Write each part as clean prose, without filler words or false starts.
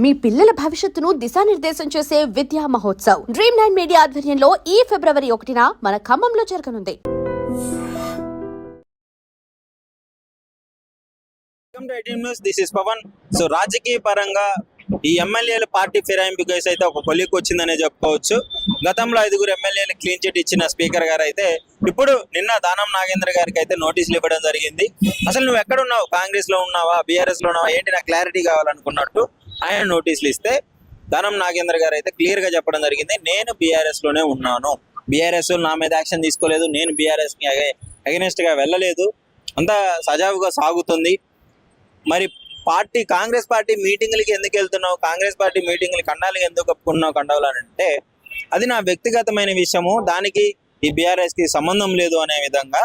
మీ పిల్లల భవిష్యత్తును దిశానిర్దేశం చేసే విద్యా మహోత్సవ్ Dream9 మీడియా ఆధ్వర్యంలో ఈ ఫిబ్రవరి 1న మన ఖమ్మంలో జరగనుంది. This is Pawan. సో రాజకీయ పరంగా ఈ ఎమ్మెల్యేల పార్టీ ఫిరాయింపు కేసు అయితే ఒక కొలిక్కి వచ్చిందనే చెప్పుకోవచ్చు. గతంలో 5 ఎమ్మెల్యేలు క్లీన్ చిట్ ఇచ్చిన స్పీకర్ గారు అయితే ఇప్పుడు నిన్న దానం నాగేంద్ర గారికి అయితే నోటీసులు ఇవ్వడం జరిగింది. అసలు నువ్వు ఎక్కడున్నావు, కాంగ్రెస్ లో ఉన్నావా, బీఆర్ఎస్ లో ఉన్నావా, ఏంటి నాకు క్లారిటీ కావాలనుకున్నట్టు ఆయన నోటీసులు ఇస్తే దానం నాగేంద్ర గారు అయితే క్లియర్ గా చెప్పడం జరిగింది, నేను బీఆర్ఎస్ లోనే ఉన్నాను, బీఆర్ఎస్ నా మీద యాక్షన్ తీసుకోలేదు, నేను బీఆర్ఎస్ కి అగెనిస్ట్ గా వెళ్ళలేదు, అంతా సజావుగా సాగుతుంది. మరి పార్టీ కాంగ్రెస్ పార్టీ మీటింగ్లకి ఎందుకు వెళ్తున్నావు, కాంగ్రెస్ పార్టీ మీటింగ్లు కండాలకి ఎందుకు కప్పుకున్నావు కండవలు అని అంటే అది నా వ్యక్తిగతమైన విషయము, దానికి ఈ బీఆర్ఎస్ కి సంబంధం లేదు అనే విధంగా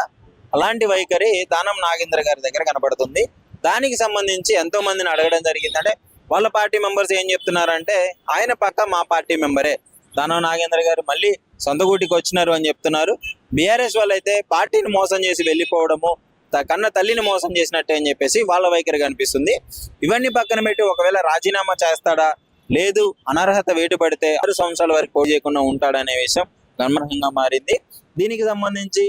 అలాంటి వైఖరి దానం నాగేంద్ర గారి దగ్గర కనబడుతుంది. దానికి సంబంధించి ఎంతో మందిని అడగడం జరిగింది. అంటే వాళ్ళ పార్టీ మెంబర్స్ ఏం చెప్తున్నారంటే ఆయన పక్క మా పార్టీ మెంబరే దానం నాగేంద్ర గారు మళ్ళీ సొంత గూటికి వచ్చినారు అని చెప్తున్నారు. బీఆర్ఎస్ వాళ్ళు అయితే పార్టీని మోసం చేసి వెళ్ళిపోవడము, కన్న తల్లిని మోసం చేసినట్టే అని చెప్పేసి వాళ్ళ వైఖరి కనిపిస్తుంది. ఇవన్నీ పక్కన పెట్టి ఒకవేళ రాజీనామా చేస్తాడా, లేదు అనర్హత వేటు పడితే 6 సంవత్సరాల వరకు పోటీ చేయకుండా ఉంటాడనే విషయం గమనంగా మారింది. దీనికి సంబంధించి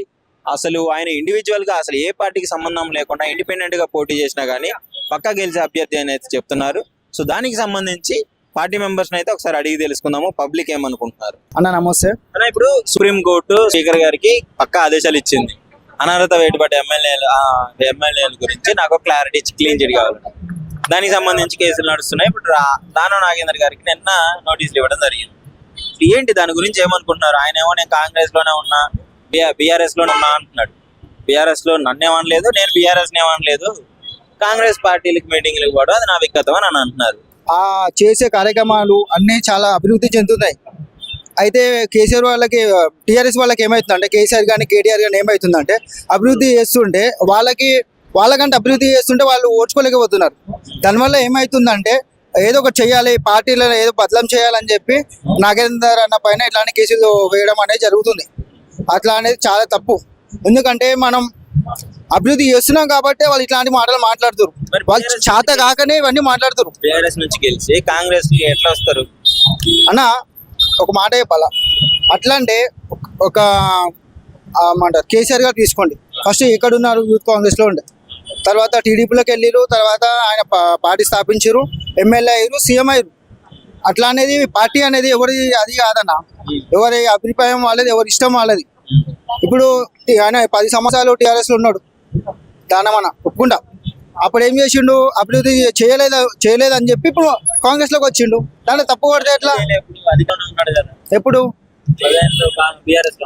అసలు ఆయన ఇండివిజువల్ గా అసలు ఏ పార్టీకి సంబంధం లేకుండా ఇండిపెండెంట్ గా పోటీ చేసినా గానీ పక్కా గెలిచే అభ్యర్థి అని అయితే చెప్తున్నారు. సో దానికి సంబంధించి పార్టీ మెంబర్స్ అయితే ఒకసారి అడిగి తెలుసుకుందాము, పబ్లిక్ ఏమనుకుంటున్నారు. అన్న నమస్తే అన్న, ఇప్పుడు సుప్రీం కోర్టు స్పీకర్ గారికి పక్కా ఆదేశాలు ఇచ్చింది, అనర్హత వేటుపడ్డ ఎమ్మెల్యేల గురించి నాకు క్లారిటీ ఇచ్చి క్లీన్ చిట్ కావాలి. దానికి సంబంధించి కేసులు నడుస్తున్నాయి. ఇప్పుడు దానం నాగేంద్ర గారికి నిన్న నోటీసులు ఇవ్వడం జరిగింది. ఏంటి దాని గురించి ఏమనుకుంటున్నారు? ఆయన ఏమో నేను కాంగ్రెస్ లోనే ఉన్నా, బీఆర్ఎస్ లోనే ఉన్నా అంటున్నాడు. బీఆర్ఎస్ లో నన్నేమనలేదు, నేను బీఆర్ఎస్ ఏమనలేదు, కాంగ్రెస్ పార్టీలకు మీటింగ్లకు కూడా అది నా వ్యక్తిగతం అని అంటున్నారు. ఆ చేసే కార్యక్రమాలు అన్నీ చాలా అభివృద్ధి చెందుతున్నాయి. అయితే కేసీఆర్ వాళ్ళకి, టీఆర్ఎస్ వాళ్ళకి ఏమవుతుందంటే, కేసీఆర్ కానీ కేటీఆర్ కానీ ఏమవుతుందంటే అభివృద్ధి చేస్తుంటే వాళ్ళకంటే అభివృద్ధి చేస్తుంటే వాళ్ళు ఓర్చుకోలేకపోతున్నారు. దానివల్ల ఏమవుతుందంటే ఏదో ఒకటి చెయ్యాలి, పార్టీలను ఏదో బదలం చేయాలని చెప్పి నాగేందర్ అన్న పైన ఇట్లాంటి కేసులు వేయడం అనేది జరుగుతుంది. అట్లా అనేది చాలా తప్పు. ఎందుకంటే మనం అభివృద్ధి చేస్తున్నాం కాబట్టి వాళ్ళు ఇట్లాంటి మాటలు మాట్లాడుతారు. వాళ్ళు చేత కాకనే ఇవన్నీ మాట్లాడుతారు. బీఆర్ఎస్ నుంచి గెలిచి కాంగ్రెస్ ఎట్లా వస్తారు అన్న? ఒక మాట చెప్పాలా, అట్లా అంటే ఒక ఏమంటారు, కేసీఆర్ గారు తీసుకోండి, ఫస్ట్ ఎక్కడున్నారు, యూత్ కాంగ్రెస్ లో ఉండే, తర్వాత టీడీపీలోకి వెళ్ళిరు, తర్వాత ఆయన పార్టీ స్థాపించారు, ఎమ్మెల్యే అయ్యారు, సీఎం అయ్యారు. అట్లా అనేది పార్టీ అనేది ఎవరి అది కాదన్న, ఎవరి అభిప్రాయం వాళ్ళది, ఎవరి ఇష్టం వాళ్ళది. ఇప్పుడు ఆయన 10 సంవత్సరాలు టీఆర్ఎస్ లో ఉన్నాడు, దానమన ఒప్పుకుంటా. అప్పుడు ఏం చేసిండు, అభివృద్ధి చేయలేదని చెప్పి ఇప్పుడు కాంగ్రెస్ లోకి వచ్చిండు. దాంట్లో తప్పు పడితే ఎట్లా? ఎప్పుడు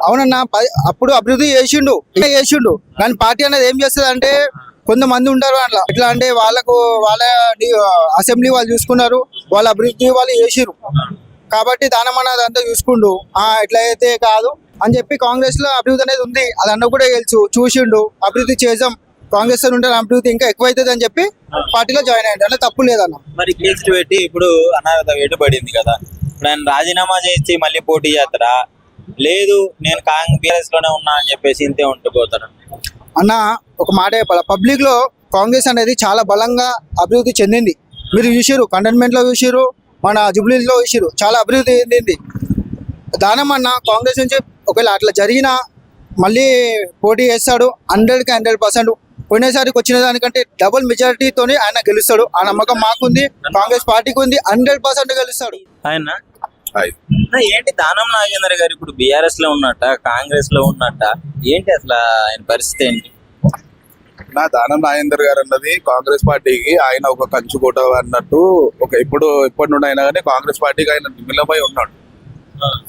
అవునన్నా, అప్పుడు అభివృద్ధి చేసిండు. కానీ పార్టీ అనేది ఏం చేస్తుంది అంటే, కొంతమంది ఉంటారు అట్లా, ఎట్లా అంటే వాళ్ళ అసెంబ్లీ వాళ్ళు చూసుకున్నారు, వాళ్ళ అభివృద్ధి వాళ్ళు చేసిరు కాబట్టి దానమన్న అదంతా చూసుకుండు. ఎట్లా అయితే కాదు అని చెప్పి కాంగ్రెస్ లో అభివృద్ధి అనేది ఉంది, అదన్న కూడా చూసిండు, అభివృద్ధి చేసాం, కాంగ్రెస్ ఉంటే అభివృద్ధి ఇంకా ఎక్కువైతుంది అని చెప్పి పార్టీలో జాయిన్ అయ్యాడు. అంటే తప్పు లేదన్న. మరి కేసులు పెట్టి ఇప్పుడు అనర్హత వేటు పడింది కదా, ఇప్పుడు ఆయన రాజీనామా చేసి మళ్ళీ పోటీ చేస్తారా, లేదు నేను బీఆర్ఎస్ లోనే ఉన్నా అని చెప్పేసి ఇంతే ఉండిపోతాడు అన్న? ఒక మాట చెప్పాలి, పబ్లిక్ లో కాంగ్రెస్ అనేది చాలా బలంగా అభివృద్ధి చెందింది. మీరు చూసిరు, కంటోన్మెంట్ లో చూసిరు, మన జూబ్లీస్ లో చూసిరు, చాలా అభివృద్ధి చెందింది. దానమన్న కాంగ్రెస్ నుంచి ఒకవేళ అట్లా జరిగినా మళ్ళీ పోటీ చేస్తాడు, 100కి 100%. పోయినసారికి వచ్చిన దానికంటే డబుల్ మెజారిటీతోనే ఆయన గెలుస్తాడు. ఆ నమ్మకం మాకుంది, కాంగ్రెస్ పార్టీకి ఉంది, 100% గెలుస్తాడు ఆయన. ఏంటి దానం నాగేంద్ర గారు ఇప్పుడు బీఆర్ఎస్ లో ఉన్నట్ట, కాంగ్రెస్ లో ఉన్నట్ట, ఏంటి అసలు ఆయన పరిస్థితి ఏంటి? దానం నాగేందర్ గారు అన్నది కాంగ్రెస్ పార్టీకి ఆయన ఒక కంచుకోట అన్నట్టు, ఇప్పటి నుండి అయినా కానీ కాంగ్రెస్ పార్టీకి ఆయన నిమిలమై ఉన్నాడు.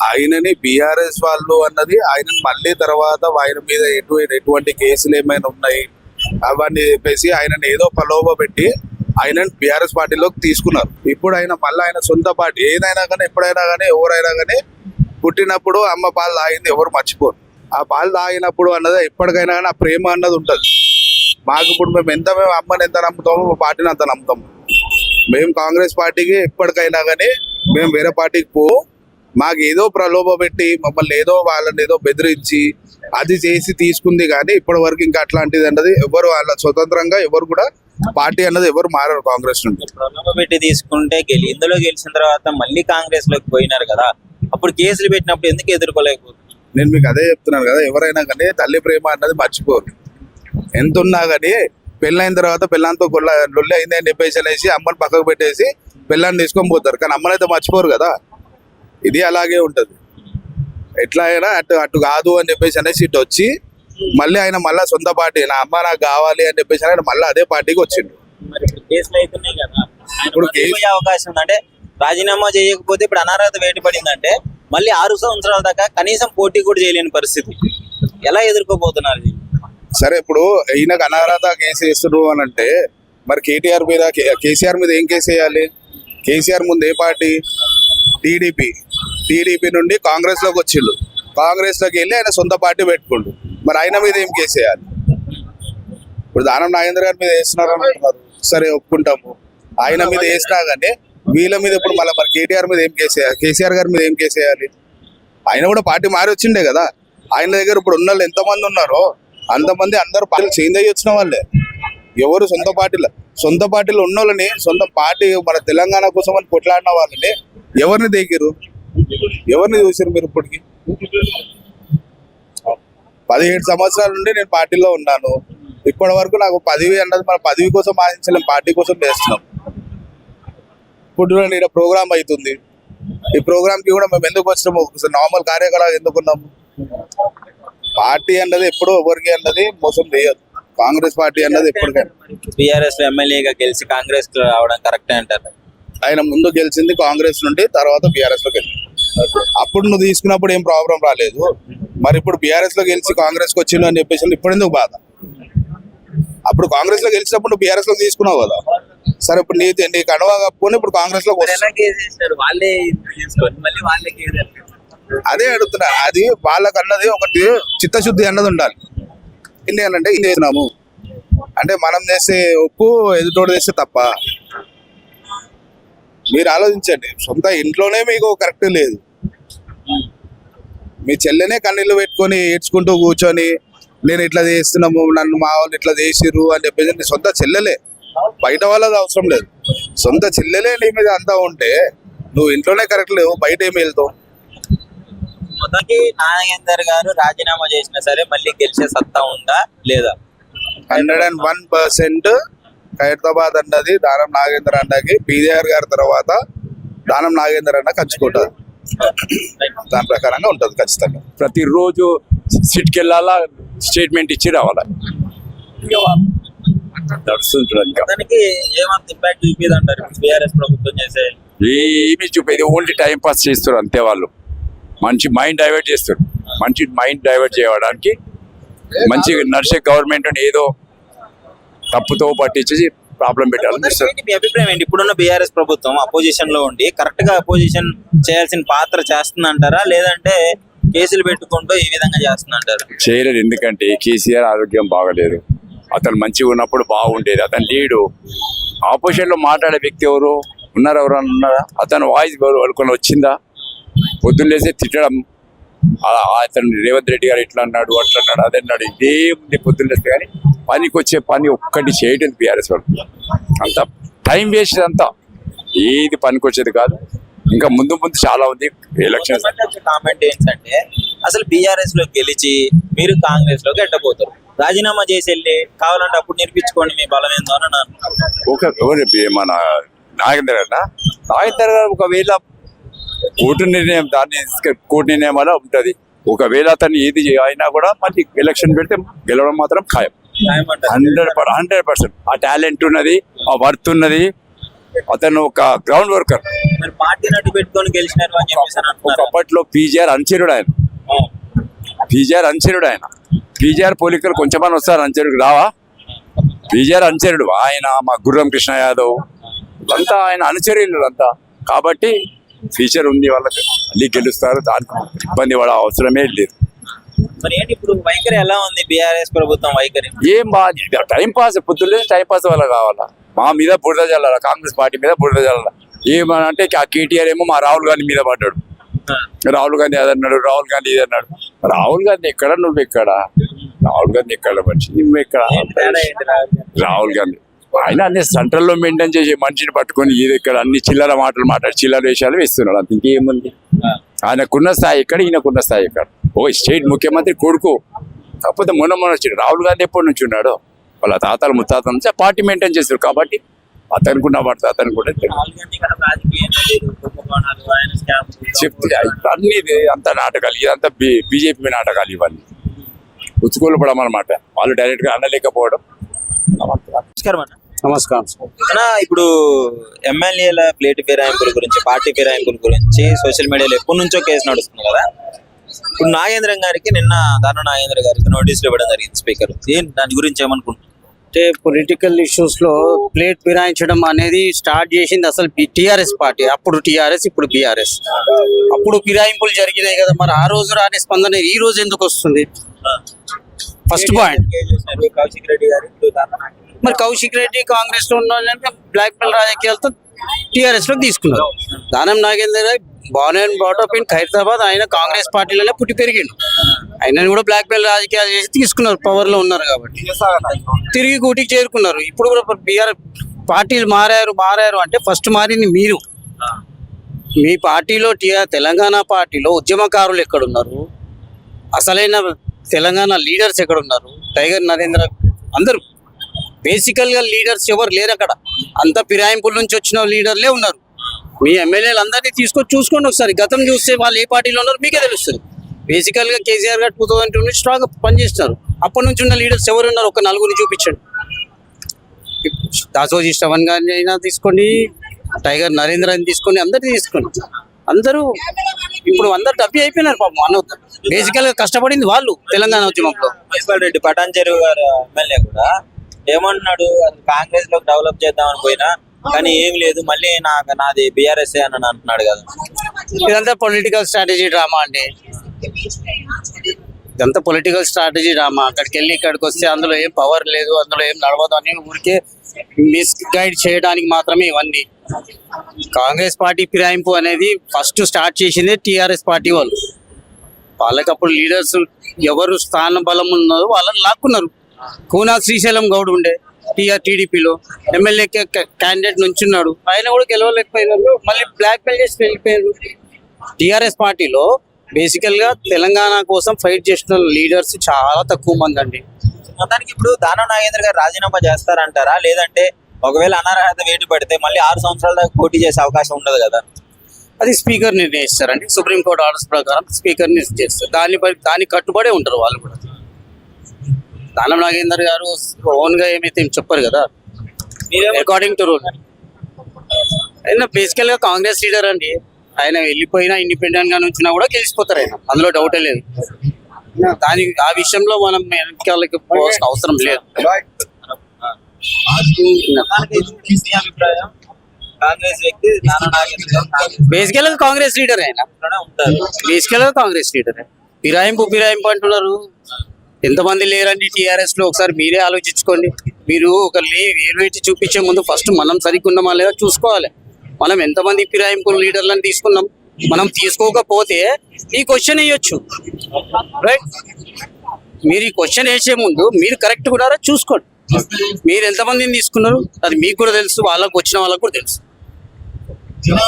ఆయనని బీఆర్ఎస్ వాళ్ళు అన్నది ఆయన మళ్ళీ తర్వాత ఆయన మీద ఎటువంటి కేసులు ఏమైనా ఉన్నాయి అవన్నీ చెప్పేసి ఆయనని ఏదో ప్రలోభ పెట్టి ఆయనని బీఆర్ఎస్ పార్టీలోకి తీసుకున్నారు. ఇప్పుడు ఆయన మళ్ళీ ఆయన సొంత పార్టీ ఏదైనా కానీ, ఎప్పుడైనా కానీ, ఎవరైనా కానీ పుట్టినప్పుడు అమ్మ పాలు తాగింది ఎవరు మర్చిపోరు. ఆ పాలు తాగినప్పుడు అన్నది ఎప్పటికైనా కానీ ఆ ప్రేమ అన్నది ఉంటుంది. మాకు ఇప్పుడు మేము అమ్మని ఎంత నమ్ముతామో మా పార్టీని అంత నమ్ముతాము. మేము కాంగ్రెస్ పార్టీకి ఎప్పటికైనా కానీ మేము వేరే పార్టీకి మాకు ఏదో ప్రలోభ పెట్టి మమ్మల్ని ఏదో వాళ్ళని ఏదో బెదిరించి అది చేసి తీసుకుంది. కానీ ఇప్పటి వరకు ఇంకా అట్లాంటిది అన్నది ఎవరు వాళ్ళ స్వతంత్రంగా ఎవరు కూడా పార్టీ అన్నది ఎవరు మారారు కాంగ్రెస్ నుండి. ప్రలోభ పెట్టి తీసుకుంటే ఇందులో గెలిచిన తర్వాత మళ్ళీ కాంగ్రెస్ లోకి పోయినారు కదా, అప్పుడు కేసులు పెట్టినప్పుడు ఎందుకు ఎదుర్కోలేకపోతున్నారు? నేను మీకు అదే చెప్తున్నాను కదా, ఎవరైనా కానీ తల్లి ప్రేమ అన్నది మర్చిపోరు. ఎంత ఉన్నా కానీ పెళ్ళైన తర్వాత పెళ్ళంతో లొల్లి అయింది అని చెప్పేసి అనేసి అమ్మని పక్కకు పెట్టేసి పెళ్ళాన్ని తీసుకొని పోతారు, కానీ అమ్మనైతే మర్చిపోరు కదా. ఇది అలాగే ఉంటది. ఎట్లా అయినా అటు కాదు అని చెప్పేసి అనేసి ఇటు వచ్చి మళ్ళీ ఆయన మళ్ళీ సొంత పార్టీ నా అమ్మ నాకు కావాలి అని చెప్పేసి ఆయన మళ్ళీ అదే పార్టీకి వచ్చిండు. మరి ఇప్పుడు కేసులు అవుతున్నాయి కదా, ఇప్పుడు ఇప్పుడు పోయే అవకాశం ఉందంటే రాజీనామా చేయకపోతే ఇప్పుడు అనర్హత వేటు పడిందంటే మళ్ళీ 6 సంవత్సరాల దాకా కనీసం పోటీ కూడా చేయలేని పరిస్థితి. ఎలా ఎదుర్కోబోతున్నారు ఇది? సరే, ఇప్పుడు ఈయనకు అనర్హత కేసు వేస్తున్నారు అని అంటే మరి కేసీఆర్ మీద ఏం కేసు వేయాలి? కేసీఆర్ ముందు ఏ పార్టీ? టీడీపీ నుండి కాంగ్రెస్ లోకి వచ్చిండు. కాంగ్రెస్ లోకి వెళ్ళి ఆయన సొంత పార్టీ పెట్టుకుండు. మరి ఆయన మీద ఏం కేసు వేయాలి? ఇప్పుడు దానం నాగేంద్ర గారి మీద వేస్తున్నారు అంటున్నారు, సరే ఒప్పుకుంటాము. ఆయన మీద వేసినా కానీ వీళ్ళ మీద ఇప్పుడు మళ్ళీ మరి కేటీఆర్ మీద ఏం కేసు వేయాలి? కేసీఆర్ గారి మీద ఏం కేసు వేయాలి? ఆయన కూడా పార్టీ మారి వచ్చిండే కదా. ఆయన దగ్గర ఇప్పుడు ఉన్న వాళ్ళు ఎంతమంది ఉన్నారో అంతమంది అందరూ పార్టీలు చేంజ్ అయ్యి వచ్చిన వాళ్ళే. ఎవరు సొంత పార్టీలో ఉన్న వాళ్ళని, సొంత పార్టీ మన తెలంగాణ కోసం అని కొట్లాడిన వాళ్ళని ఎవరిని దేకిరు? ఎవరిని చూసారు మీరు? ఇప్పటికి 17 సంవత్సరాల నుండి నేను పార్టీలో ఉన్నాను. ఇప్పటి వరకు నాకు పదవి అన్నది మన పదవి కోసం ఆశించలేం, పార్టీ కోసం చేస్తున్నాం. ఇప్పుడు ఇక్కడ ప్రోగ్రామ్ అవుతుంది. ఈ ప్రోగ్రామ్ కి కూడా మేము ఎందుకు వచ్చినాము? నార్మల్ కార్యకలాపాలు ఎందుకున్నాము? పార్టీ అన్నది ఎప్పుడూ ఎవరికి అన్నది మోసం చేయదు. కాంగ్రెస్ పార్టీ అన్నది ఎప్పటికైనా. బీఆర్ఎస్ లో ఎమ్మెల్యేగా గెలిచి కాంగ్రెస్ లో రావడం కరెక్టే అంటారు? ఆయన ముందు గెలిచింది కాంగ్రెస్ నుండి, తర్వాత బీఆర్ఎస్ లోకి వెళ్ళింది. అప్పుడు నువ్వు తీసుకున్నప్పుడు ఏం ప్రాబ్లం రాలేదు. మరి ఇప్పుడు బీఆర్ఎస్ లో గెలిచి కాంగ్రెస్ కి వచ్చిండు అని చెప్పేసి ఇప్పుడు ఎందుకు బాధ? అప్పుడు కాంగ్రెస్ లో గెలిచినప్పుడు నువ్వు బీఆర్ఎస్ లో తీసుకున్నావు కదా. సరే, ఇప్పుడు నీకు అనువా కప్పుకొని ఇప్పుడు కాంగ్రెస్ లో అదే అడుగుతున్నా. అది వాళ్ళకన్నది ఒకటి చిత్తశుద్ధి అన్నది ఉండాలి. ఏంటి అని అంటే ఇది చేసినాము అంటే మనం చేసే ఒప్పు ఎదుటోడు చేస్తే తప్ప. మీరు ఆలోచించండి, సొంత ఇంట్లోనే మీకు కరెక్ట్ లేదు. మీ చెల్లెనే కన్నీళ్ళు పెట్టుకొని ఏడ్చుకుంటూ కూర్చొని నేను ఇట్లా చేస్తున్నాము, నన్ను మా వాళ్ళు ఇట్లా చేసిర్రు అని చెప్పేసి నీ సొంత చెల్లెలే, బయట వాళ్ళది అవసరం లేదు. సొంత చెల్లెలే నీ మీద అంతా ఉంటే నువ్వు ఇంట్లోనే కరెక్ట్ లేవు, బయట ఏమి వెళ్తావు? మొదటి నాగేందర్ గారు రాజీనామా చేసినా సరే మళ్ళీ గెలిచే సత్తా ఉందా లేదా? 101% ఖైరతాబాద్ అన్నది దానం నాగేందర్ అన్నకి బీజేఆర్ గారి తర్వాత దానం నాగేందర్ అన్న కంచుకుంటారు. దాని ప్రకారంగా ఉంటుంది ఖచ్చితంగా. ప్రతిరోజు సిట్కి వెళ్ళాలా, స్టేట్మెంట్ ఇచ్చి రావాలా. దానికి ఏమంత ఇంపాక్ట్ చూపేది అంటారు బీఆర్ఎస్ ప్రభుత్వం చేసే? ఏమి చూపేది, ఓన్లీ టైం పాస్ చేస్తారు అంతే. వాళ్ళు మంచి మైండ్ డైవర్ట్ చేస్తారు. మంచి మైండ్ డైవర్ట్ చేయడానికి మంచి నడిచే గవర్నమెంట్ ఏదో తప్పుతో పట్టించేసి ప్రాబ్లం పెట్టాలని చూస్తారు. మీ అభిప్రాయం ఏంటి? ఇప్పుడున్న బీఆర్ఎస్ ప్రభుత్వం అపోజిషన్ లో ఉండి కరెక్ట్ గా అపోజిషన్ చేయాల్సిన పాత్ర చేస్తుందంటారా, లేదంటే కేసులు పెట్టుకుంటూ ఈ విధంగా చేస్తుందంటారా? చేయలేదు, ఎందుకంటే కేసీఆర్ ఆరోగ్యం బాగలేదు. అతను మంచిగా ఉన్నప్పుడు బాగుండేది. అతను లీడు. ఆపోజిషన్ లో మాట్లాడే వ్యక్తి ఎవరు ఉన్నారు? ఎవరన్నా ఉన్నారా? అతను వాయిస్ వాళ్ళకొని వచ్చిందా? పొద్దున్న లేసి తిట్టడం, అతను రేవంత్ రెడ్డి గారు ఇట్లా అన్నాడు, అట్లా అన్నాడు, అదే అన్నాడు, ఇదే ఉంది పొద్దున్న లేస్తే. కానీ పనికి వచ్చే పని ఒక్కటి చేయటం బీఆర్ఎస్ వాళ్ళు. అంత టైం వేస్ట్, అంతా ఏది పనికి వచ్చేది కాదు. ఇంకా ముందు చాలా ఉంది ఎలక్షన్స్. కామెంట్ ఏంటంటే అసలు బీఆర్ఎస్ లో గెలిచి మీరు కాంగ్రెస్ లోకి ఎట్టబోతారు, రాజీనామా చేసి వెళ్ళి కావాలంటే అప్పుడు నేర్పించుకోండి మీ బలం ఏందో అని అన్నారు. మన నాగేందర్ గారు ఒకవేళ కోర్టు నిర్ణయం, కోర్టు నిర్ణయం వల్ల ఉంటుంది. ఒకవేళ అతను ఏది అయినా కూడా మళ్ళీ ఎలక్షన్ పెడితే గెలవడం మాత్రం ఖాయం. 100%. ఆ టాలెంట్ ఉన్నది, ఆ వర్త్ ఉన్నది. అతను ఒక గ్రౌండ్ వర్కర్. పార్టీ నటు పెట్టుకొని గెలిచినారు అని చెప్పేసి అప్పట్లో పీజీఆర్ అనుచరుడు ఆయన. పీజీఆర్ పోలికలు కొంచెమని వస్తారు, అనుచరుడు రావా? పీజీఆర్ అనుచరుడు ఆయన. మా గుర్రం కృష్ణ యాదవ్ అంతా ఆయన అనుచరులు అంతా. కాబట్టి ఫ్యూచర్ ఉంది వాళ్ళకి, మళ్ళీ గెలుస్తారు. దానికి ఇబ్బంది పడే అవసరమే లేదు. మరి ఏంటి ఇప్పుడు వైఖరి ఎలా ఉంది బీఆర్ఎస్ ప్రభుత్వం వైఖరి? ఏం బాగా టైం పాస్, పొద్దున్నే టైం పాస్ వల్ల కావాలా? మా మీద బురద జల్లాల, కాంగ్రెస్ పార్టీ మీద బురద జల్లాల. ఏమనంటే ఆ కేటీఆర్ ఏమో మా రాహుల్ గాంధీ మీద పడ్డాడు. రాహుల్ గాంధీ అదన్నాడు, రాహుల్ గాంధీ ఇది అన్నాడు. రాహుల్ గాంధీ ఎక్కడ, నువ్వు ఎక్కడ? రాహుల్ గాంధీ ఎక్కడ మనిషి, నువ్వు ఎక్కడ? రాహుల్ గాంధీ ఆయన అన్ని సెంట్రల్లో మెయింటైన్ చేసే మనిషిని పట్టుకొని ఇది ఇక్కడ అన్ని చిల్లర మాటలు మాట్లాడి చిల్లర వేషాలు వేస్తున్నాడు. అంత ఇంకేముంది, ఆయనకున్న స్థాయి ఇక్కడ, ఈయనకున్న స్థాయి ఇక్కడ. ఓ స్టేట్ ముఖ్యమంత్రి కొడుకు. కాకపోతే మొన్న వచ్చాడు. రాహుల్ గాంధీ ఎప్పటి నుంచి ఉన్నాడో వాళ్ళ తాతలు ముత్తాతల నుంచి పార్టీ మెయింటైన్ చేస్తారు కాబట్టి అతనుకున్న వాడు అతను కూడా చెప్తే అన్ని అంత నాటకాలు, ఇదంతా బీజేపీ నాటకాలు ఇవన్నీ ఉచ్చుకోలు పడమన్నమాట. వాళ్ళు డైరెక్ట్ గా అనలేకపోవడం. నమస్కారం అన్న. నమస్కారం. అన్న, ఇప్పుడు ఎమ్మెల్యేల ప్లేట్ ఫిరాయింపుల గురించి, పార్టీ ఫిరాయింపుల గురించి సోషల్ మీడియాలో ఎప్పటి నుంచో కేసు నడుస్తుంది కదా. ఇప్పుడు నాగేంద్ర గారికి నిన్న దానం నాగేంద్ర గారికి నోటీసులు ఇవ్వడం జరిగింది స్పీకర్. దాని గురించి ఏమనుకుంటున్నారు? అంటే పొలిటికల్ ఇష్యూస్ లో ప్లేట్ ఫిరాయించడం అనేది స్టార్ట్ చేసింది అసలు టిఆర్ఎస్ పార్టీ. అప్పుడు టిఆర్ఎస్, ఇప్పుడు బిఆర్ఎస్. అప్పుడు ఫిరాయింపులు జరిగినాయి కదా, మరి ఆ రోజు రాని స్పందన ఈ రోజు ఎందుకు వస్తుంది? First point. కౌశిక్ రెడ్డి గారు మరి కౌశిక్ రెడ్డి కాంగ్రెస్ లో ఉన్న బ్లాక్ మెయిల్ రాజకీయాలతో టిఆర్ఎస్ లో తీసుకున్నారు. Danam Nagender born and brought up in Khairatabad. ఆయన కాంగ్రెస్ పార్టీలోనే పుట్టి పెరిగిండు. ఆయన కూడా బ్లాక్ మెయిల్ రాజకీయాలు చేసి తీసుకున్నారు, పవర్ లో ఉన్నారు కాబట్టి తిరిగి కూటికి చేరుకున్నారు. ఇప్పుడు కూడా బీఆర్ పార్టీలు మారారు అంటే ఫస్ట్ మారింది మీరు. మీ పార్టీలో తెలంగాణ పార్టీలో ఉద్యమకారులు ఎక్కడున్నారు? అసలైన తెలంగాణ లీడర్స్ ఎక్కడున్నారు? టైగర్ నరేంద్ర అందరూ బేసికల్ గా లీడర్స్ ఎవరు లేరు అక్కడ. అంతా ఫిరాయింపుల నుంచి వచ్చిన లీడర్లే ఉన్నారు. మీ ఎమ్మెల్యేలు అందరినీ తీసుకొని చూసుకోండి ఒకసారి. గతం చూస్తే వాళ్ళు ఏ పార్టీలో ఉన్నారు మీకే తెలుస్తుంది. బేసికల్ గా కేసీఆర్ గారు 2002 నుంచి స్ట్రాంగ్ పనిచేస్తున్నారు. అప్పటి నుంచి ఉన్న లీడర్స్ ఎవరు ఉన్నారు? ఒక నలుగురిని చూపించండి. దాసోజీ శ్రవణ్ గారిని అయినా తీసుకోండి, టైగర్ నరేంద్ర అని తీసుకోండి, అందరినీ తీసుకోండి. అందరూ ఇప్పుడు అందరు డబ్బి అయిపోయినారు పాపం. అన్న బేసికల్ గా కష్టపడింది వాళ్ళు తెలంగాణ ఉద్యమంలో. మహేశ్వర్ రెడ్డి పటాన్ చెరువు గారు ఎమ్మెల్యే కూడా ఏమన్నాడు, కాంగ్రెస్ లో డెవలప్ చేద్దాం అనుకోయినా కానీ ఏం లేదు, మళ్ళీ నాది బీఆర్ఎస్ అని అంటున్నాడు కదా. ఇదంతా పొలిటికల్ స్ట్రాటజీ డ్రామా అండి. ఇదంతా పొలిటికల్ స్ట్రాటజీ డ్రామా. అక్కడికి వెళ్ళి ఇక్కడికి వస్తే అందులో ఏం పవర్ లేదు, అందులో ఏం నడవదు అని ఊరికే మిస్గైడ్ చేయడానికి మాత్రమే ఇవన్నీ. కాంగ్రెస్ పార్టీ ఫిరాయింపు అనేది ఫస్ట్ స్టార్ట్ చేసిందే టిఆర్ఎస్ పార్టీ వాళ్ళు. వాళ్ళకి అప్పుడు లీడర్స్ ఎవరు స్థాన బలం ఉన్నారో వాళ్ళని లాక్కున్నారు. కూనా శ్రీశైలం గౌడ్ ఉండే టీడీపీలో ఎమ్మెల్యే క్యాండిడేట్ నుంచున్నాడు, ఆయన కూడా గెలవలేకపోయినారు. మళ్ళీ బ్లాక్ మెయిల్ చేసి వెళ్ళిపోయారు. టిఆర్ఎస్ పార్టీలో బేసికల్ గా తెలంగాణ కోసం ఫైట్ చేసిన లీడర్స్ చాలా తక్కువ మంది అండి. మొత్తానికి ఇప్పుడు దానం నాగేంద్ర గారు రాజీనామా చేస్తారంటారా, లేదంటే ఒకవేళ అనర్హత వేటు పడితే మళ్ళీ 6 సంవత్సరాల దాకా పోటీ చేసే అవకాశం ఉండదు కదా? అది స్పీకర్ నిర్ణయిస్తారండి. సుప్రీంకోర్టు ఆర్డర్స్ ప్రకారం స్పీకర్ నిర్ణయిస్తారు. దానికి కట్టుబడే ఉంటారు వాళ్ళు కూడా. దానం నాగేందర్ గారు ఓన్ గా ఏమైతే చెప్పారు కదా, అకార్డింగ్ టు రూల్. ఆయన బేసికల్ గా కాంగ్రెస్ లీడర్ అండి. ఆయన వెళ్ళిపోయినా ఇండిపెండెంట్ గా నుంచినా కూడా గెలిచిపోతారు ఆయన, అందులో డౌటే లేదు. ఆ విషయంలో మనం వెనకాలకి పోవాల్సిన అవసరం లేదు. బేసికల్ గా కాంగ్రెస్ లీడర్ ఆయన. బేసికల్ గా కాంగ్రెస్ లీడర్. ఫిరాయింపు అంటున్నారు. ఎంతమంది లేరండి టీఆర్ఎస్ లో? ఒకసారి మీరే ఆలోచించుకోండి. మీరు ఒక ఏర్వేటి చూపించే ముందు ఫస్ట్ మనం సరిగ్గున్నామా లేదా చూసుకోవాలి. మనం ఎంతమంది ఫిరాయింపు లీడర్లను తీసుకున్నాం? మనం తీసుకోకపోతే ఈ క్వశ్చన్ వేయొచ్చు, రైట్? మీరు ఈ క్వశ్చన్ వేసే ముందు మీరు కరెక్ట్ కూడా చూసుకోండి. మీరు ఎంతమందిని తీసుకున్నారు అది మీకు కూడా తెలుసు, వాళ్ళకు వచ్చిన వాళ్ళకు కూడా తెలుసు.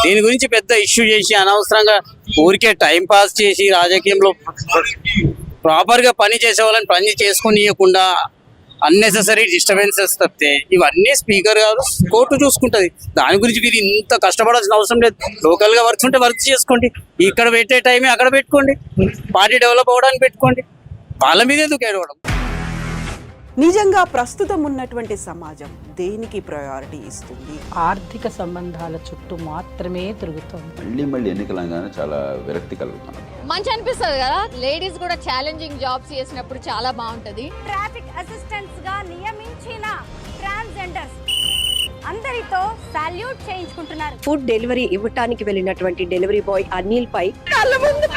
దీని గురించి పెద్ద ఇష్యూ చేసి అనవసరంగా ఊరికే టైం పాస్ చేసి రాజకీయంలో ప్రాపర్ గా పని చేసే వాళ్ళని పని చేసుకునియకుండా అన్నెసెసరీ డిస్టర్బెన్సెస్ తప్పితే ఇవన్నీ స్పీకర్ గారు కోర్టు చూసుకుంటది. దాని గురించి మీరు ఇంత కష్టపడాల్సిన అవసరం లేదు. లోకల్ గా వర్క్స్ ఉంటే వర్క్ చేసుకోండి. ఇక్కడ పెట్టే టైమే అక్కడ పెట్టుకోండి. పార్టీ డెవలప్ అవ్వడానికి పెట్టుకోండి. వాళ్ళ మీద ఎందుకు ఏడవడం? నిజంగా ప్రస్తుతం ఉన్నటువంటి సమాజం దేనికి ప్రయారిటీ ఇస్తుంది? ఆర్థిక సంబంధాల చుట్టూ మాత్రమే తిరుగుతుంది. మళ్ళీ ఎన్నికలంగానే చాలా విరక్తి కలుగుతున్నాం. మంచి అనిపిస్తుంది కదా, లేడీస్ కూడా ఛాలెంజింగ్ జాబ్స్ చేసినప్పుడు చాలా బాగుంటది. ట్రాఫిక్ అసిస్టెంట్స్ గా నియమించిన ట్రాన్స్జెండర్స్ అందరితో సాల్యూట్ చేయించుకుంటున్నారు. ఫుడ్ డెలివరీ ఇవ్వటానికి వెళ్ళినటువంటి డెలివరీ బాయ్ అనిల్ పై కళ్ళ ముందు